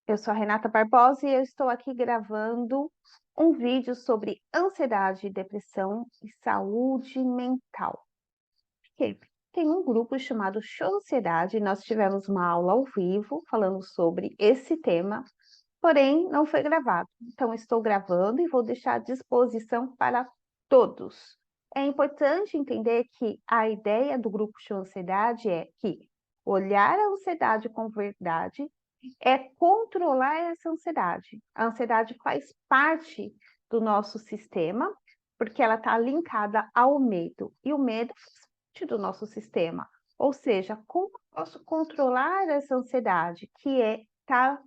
Eu sou a Renata Barbosa e eu estou aqui gravando um vídeo sobre ansiedade, depressão e saúde mental. Porque tem um grupo chamado Show Ansiedade e nós tivemos uma aula ao vivo falando sobre esse tema, porém não foi gravado. Então estou gravando e vou deixar à disposição para todos. É importante entender que a ideia do grupo Show Ansiedade é que olhar a ansiedade com verdade é controlar essa ansiedade. A ansiedade faz parte do nosso sistema, porque ela está linkada ao medo, e o medo faz parte do nosso sistema. Ou seja, como eu posso controlar essa ansiedade, que está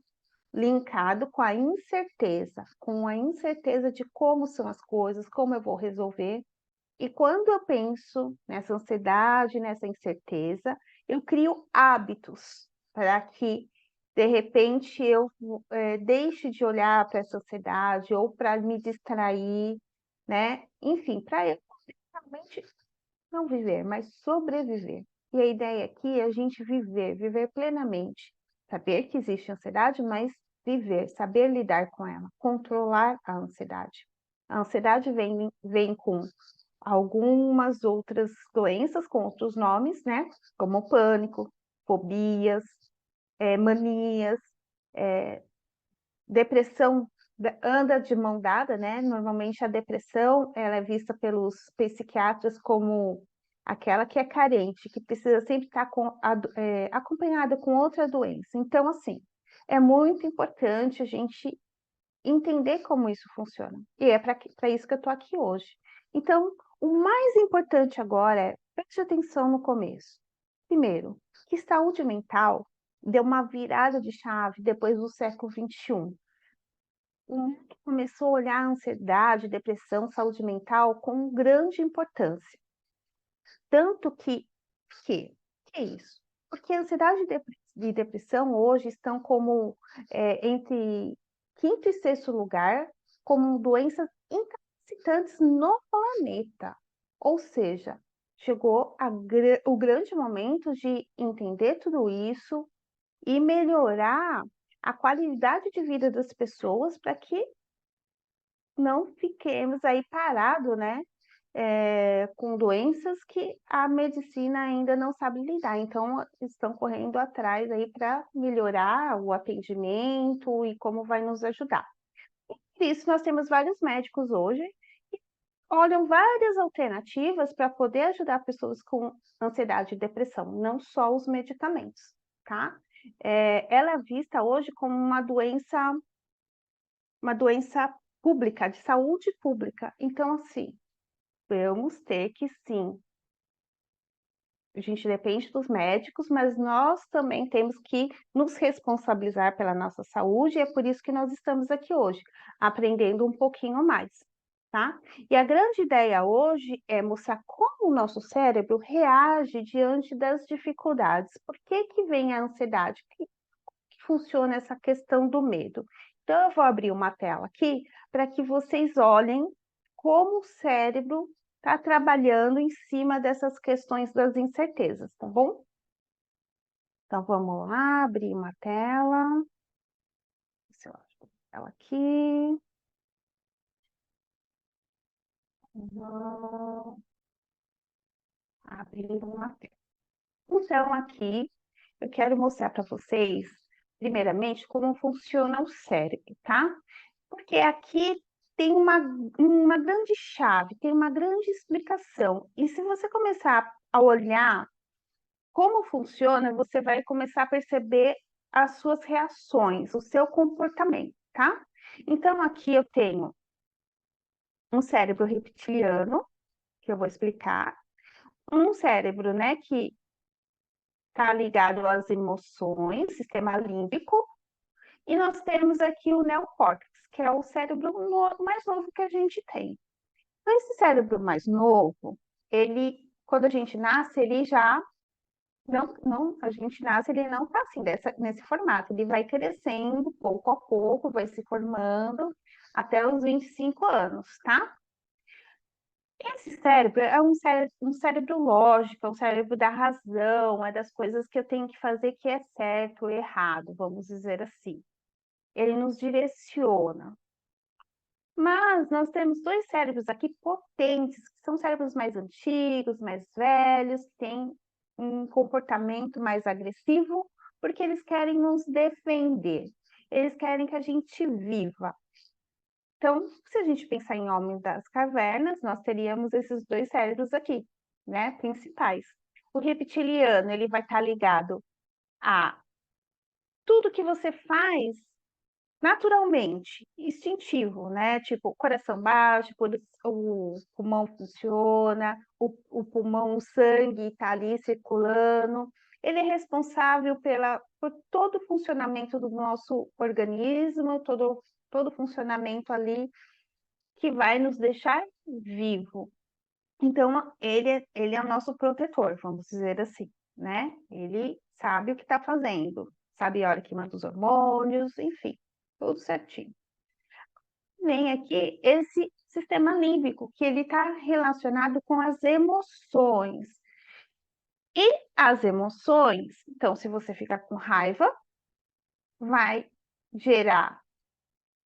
linkado com a incerteza de como são as coisas, como eu vou resolver. E quando eu penso nessa ansiedade, nessa incerteza, eu crio hábitos para que, de repente, eu deixe de olhar para essa ansiedade ou para me distrair, né? Enfim, para eu realmente não viver, mas sobreviver. E a ideia aqui é a gente viver plenamente. Saber que existe ansiedade, mas viver, saber lidar com ela, controlar a ansiedade. A ansiedade vem com algumas outras doenças com outros nomes, né? Como pânico, fobias, manias, depressão anda de mão dada, né? Normalmente a depressão ela é vista pelos psiquiatras como aquela que é carente, que precisa sempre estar acompanhada com outra doença. Então, assim, é muito importante a gente entender como isso funciona. E é para isso que eu estou aqui hoje. Então, o mais importante agora é preste atenção no começo. Primeiro, que saúde mental deu uma virada de chave depois do século XXI. O mundo começou a olhar a ansiedade, depressão, saúde mental com grande importância. Tanto que é isso? Porque a ansiedade e depressão hoje estão como entre quinto e sexto lugar como doenças incapacitantes no planeta. Ou seja, chegou o grande momento de entender tudo isso e melhorar a qualidade de vida das pessoas para que não fiquemos aí parados, né? Com doenças que a medicina ainda não sabe lidar. Então, estão correndo atrás aí para melhorar o atendimento e como vai nos ajudar. Por isso, nós temos vários médicos hoje que olham várias alternativas para poder ajudar pessoas com ansiedade e depressão, não só os medicamentos, tá? Ela é vista hoje como uma doença pública, de saúde pública. Então, assim, vamos ter que sim. A gente depende dos médicos, mas nós também temos que nos responsabilizar pela nossa saúde, e é por isso que nós estamos aqui hoje, aprendendo um pouquinho mais, tá? E a grande ideia hoje é mostrar como o nosso cérebro reage diante das dificuldades. Por que que vem a ansiedade? Como que funciona essa questão do medo? Então, eu vou abrir uma tela aqui para que vocês olhem como o cérebro está trabalhando em cima dessas questões das incertezas, tá bom? Então, vamos lá, abrir uma tela. Se eu acho ela aqui. Vou abrir uma tela. Então, aqui, eu quero mostrar para vocês, primeiramente, como funciona o cérebro, tá? Porque aqui tem uma grande chave, tem uma grande explicação. E se você começar a olhar como funciona, você vai começar a perceber as suas reações, o seu comportamento, tá? Então, aqui eu tenho um cérebro reptiliano, que eu vou explicar, um cérebro, né, que está ligado às emoções, sistema límbico, e nós temos aqui o neocórtex, que é o cérebro mais novo que a gente tem. Então, esse cérebro mais novo, ele, quando a gente nasce, ele já a gente nasce, ele não está assim, nesse formato, ele vai crescendo pouco a pouco, vai se formando até os 25 anos, tá? Esse cérebro é um cérebro lógico, é um cérebro da razão, é das coisas que eu tenho que fazer que é certo ou errado, vamos dizer assim. ele nos direciona. Mas nós temos dois cérebros aqui potentes, que são cérebros mais antigos, mais velhos, que têm um comportamento mais agressivo, porque eles querem nos defender, eles querem que a gente viva. Então, se a gente pensar em homens das cavernas, nós teríamos esses dois cérebros aqui, né, principais. O reptiliano, ele vai estar ligado a tudo que você faz naturalmente, instintivo, né? Tipo, coração baixo, o pulmão funciona, o pulmão, o sangue está ali circulando. Ele é responsável por todo o funcionamento do nosso organismo, todo o funcionamento ali que vai nos deixar vivo. Então, ele é o nosso protetor, vamos dizer assim, né? Ele sabe o que está fazendo, sabe a hora que manda os hormônios, enfim, tudo certinho. Vem aqui esse sistema límbico, que ele está relacionado com as emoções. E as emoções, então, se você ficar com raiva, vai gerar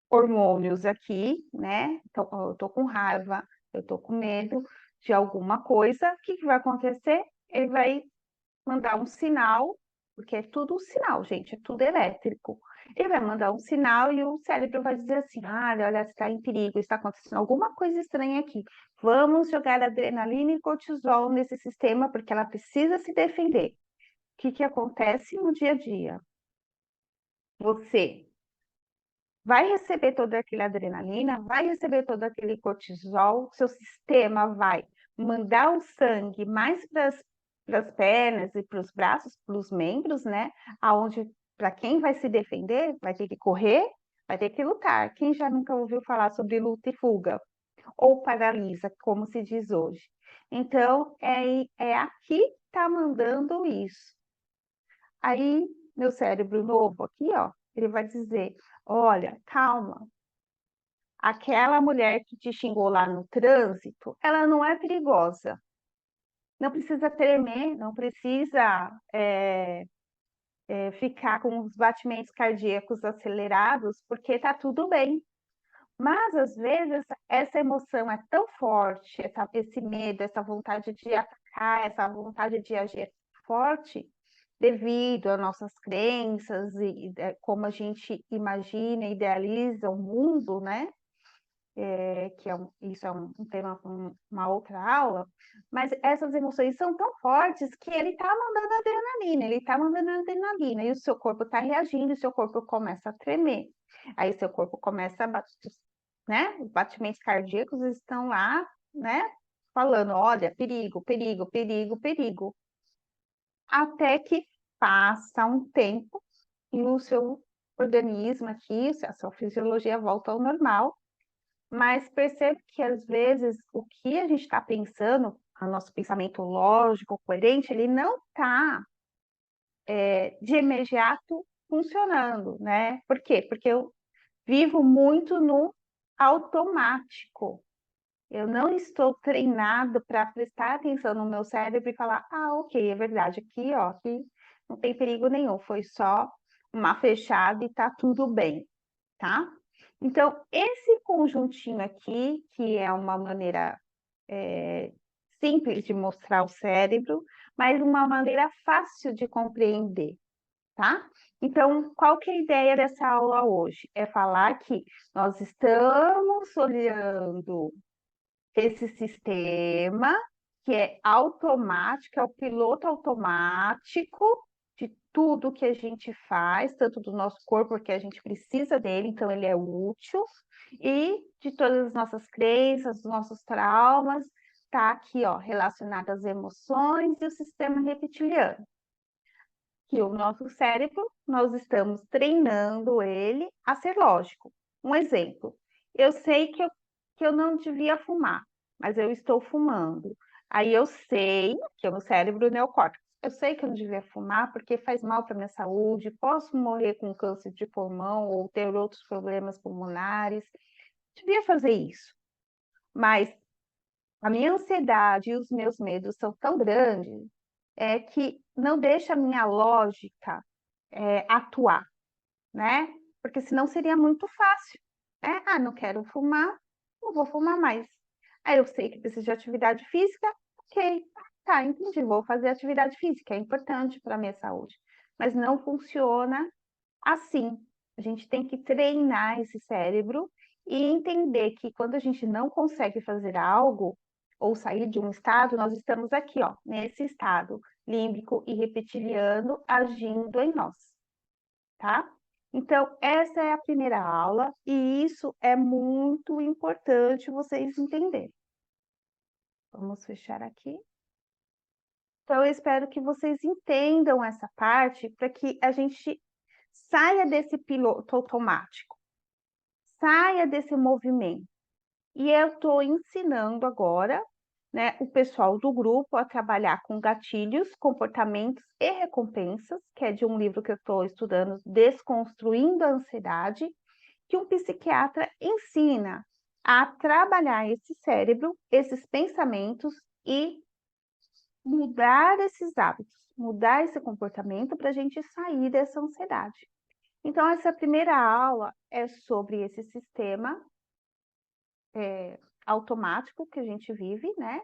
hormônios aqui, né? Então, eu tô com raiva, eu tô com medo de alguma coisa, o que que vai acontecer? Ele vai mandar um sinal, porque é tudo um sinal, gente, é tudo elétrico. Ele vai mandar um sinal e o cérebro vai dizer assim: ah, olha, está em perigo, está acontecendo alguma coisa estranha aqui. Vamos jogar adrenalina e cortisol nesse sistema, porque ela precisa se defender. O que que acontece no dia a dia? Você vai receber toda aquela adrenalina, vai receber todo aquele cortisol, seu sistema vai mandar o sangue mais para as pernas e para os braços, para os membros, né? Aonde, para quem vai se defender, vai ter que correr, vai ter que lutar. Quem já nunca ouviu falar sobre luta e fuga? Ou paralisa, como se diz hoje. Então, é aqui que está mandando isso. Aí, meu cérebro novo aqui, ó, ele vai dizer: olha, calma, aquela mulher que te xingou lá no trânsito, ela não é perigosa. Não precisa tremer, não precisa ficar com os batimentos cardíacos acelerados, porque tá tudo bem. Mas, às vezes, essa emoção é tão forte, esse medo, essa vontade de atacar, essa vontade de agir forte, devido às nossas crenças e como a gente imagina, idealiza o mundo, né? Isso é um tema para uma outra aula, mas essas emoções são tão fortes que ele está mandando adrenalina, ele está mandando adrenalina, e o seu corpo está reagindo, e o seu corpo começa a tremer. Aí seu corpo começa a bater, né? Os batimentos cardíacos estão lá, né? Falando, olha, perigo, perigo, perigo, perigo. Até que passa um tempo e o seu organismo aqui, a sua fisiologia volta ao normal, mas percebe que às vezes o que a gente está pensando, o nosso pensamento lógico, coerente, ele não está de imediato funcionando, né? Por quê? Porque eu vivo muito no automático. Eu não estou treinado para prestar atenção no meu cérebro e falar, ah, ok, é verdade, aqui, ó, aqui não tem perigo nenhum, foi só uma fechada e tá tudo bem, tá? Então, esse conjuntinho aqui, que é uma maneira simples de mostrar o cérebro, mas uma maneira fácil de compreender, tá? Então, qual que é a ideia dessa aula hoje? É falar que nós estamos olhando esse sistema que é automático, é o piloto automático de tudo que a gente faz, tanto do nosso corpo, porque a gente precisa dele, então ele é útil, e de todas as nossas crenças, os nossos traumas, está aqui, ó, relacionado às emoções e o sistema reptiliano. Que o nosso cérebro, nós estamos treinando ele a ser lógico. Um exemplo, eu sei que eu não devia fumar, mas eu estou fumando. Aí eu sei que é o meu cérebro neocórtex. Eu sei que eu não devia fumar porque faz mal para minha saúde, posso morrer com câncer de pulmão ou ter outros problemas pulmonares. Devia fazer isso. Mas a minha ansiedade e os meus medos são tão grandes que não deixa a minha lógica atuar, né? porque senão seria muito fácil, né? Ah, não quero fumar, não vou fumar mais. Aí eu sei que preciso de atividade física, ok, tá, entendi, vou fazer atividade física, é importante para a minha saúde. Mas não funciona assim. A gente tem que treinar esse cérebro e entender que quando a gente não consegue fazer algo ou sair de um estado, nós estamos aqui, ó, nesse estado límbico e reptiliano agindo em nós, tá? Então, essa é a primeira aula e isso é muito importante vocês entenderem. Vamos fechar aqui. Então, eu espero que vocês entendam essa parte para que a gente saia desse piloto automático, saia desse movimento. E eu estou ensinando agora, né, o pessoal do grupo a trabalhar com gatilhos, comportamentos e recompensas, que é de um livro que eu estou estudando, Desconstruindo a Ansiedade, que um psiquiatra ensina a trabalhar esse cérebro, esses pensamentos e mudar esses hábitos, mudar esse comportamento para a gente sair dessa ansiedade. Então, essa primeira aula é sobre esse sistema automático que a gente vive, né?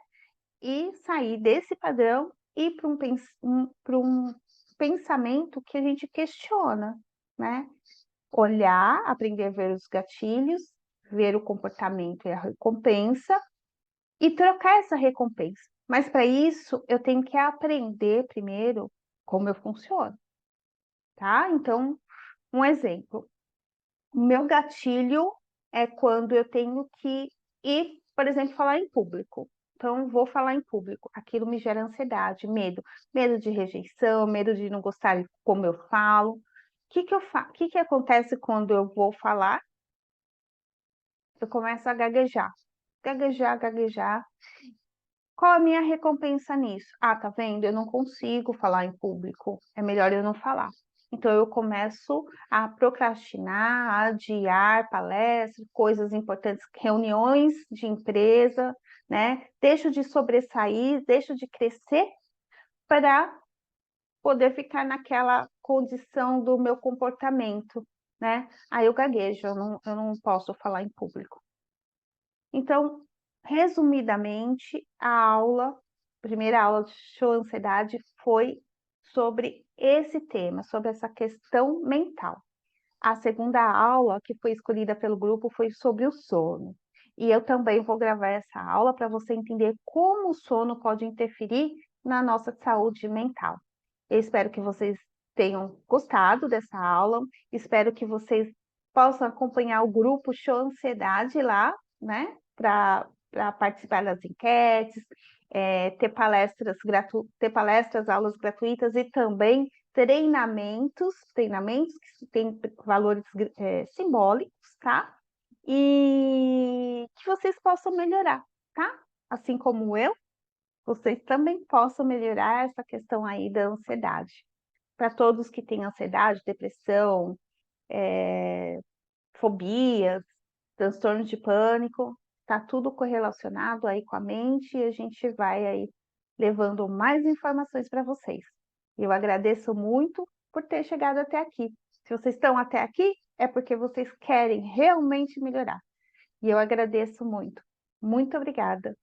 E sair desse padrão e para um pensamento que a gente questiona, né? Olhar, aprender a ver os gatilhos, ver o comportamento e a recompensa e trocar essa recompensa. Mas para isso, eu tenho que aprender primeiro como eu funciono, tá? Então, um exemplo. O meu gatilho é quando eu tenho que ir, por exemplo, falar em público. Então, vou falar em público. Aquilo me gera ansiedade, medo. Medo de rejeição, medo de não gostar de como eu falo. O que que acontece quando eu vou falar? Eu começo a gaguejar. Gaguejar, gaguejar. Qual a minha recompensa nisso? Ah, tá vendo? Eu não consigo falar em público. É melhor eu não falar. Então eu começo a procrastinar, a adiar palestras, coisas importantes, reuniões de empresa, né? Deixo de sobressair, deixo de crescer para poder ficar naquela condição do meu comportamento, né? Aí eu gaguejo, eu não posso falar em público. Então, resumidamente, a primeira aula de Show Ansiedade foi sobre esse tema, sobre essa questão mental. A segunda aula, que foi escolhida pelo grupo, foi sobre o sono. E eu também vou gravar essa aula para você entender como o sono pode interferir na nossa saúde mental. Eu espero que vocês tenham gostado dessa aula, espero que vocês possam acompanhar o grupo Show Ansiedade lá, né? Para participar das enquetes, ter palestras, aulas gratuitas e também treinamentos que têm valores simbólicos, tá? E que vocês possam melhorar, tá? Assim como eu, vocês também possam melhorar essa questão aí da ansiedade. Para todos que têm ansiedade, depressão, fobias, transtornos de pânico, tá tudo correlacionado aí com a mente e a gente vai aí levando mais informações para vocês. Eu agradeço muito por ter chegado até aqui. Se vocês estão até aqui, é porque vocês querem realmente melhorar. E eu agradeço muito. Muito obrigada.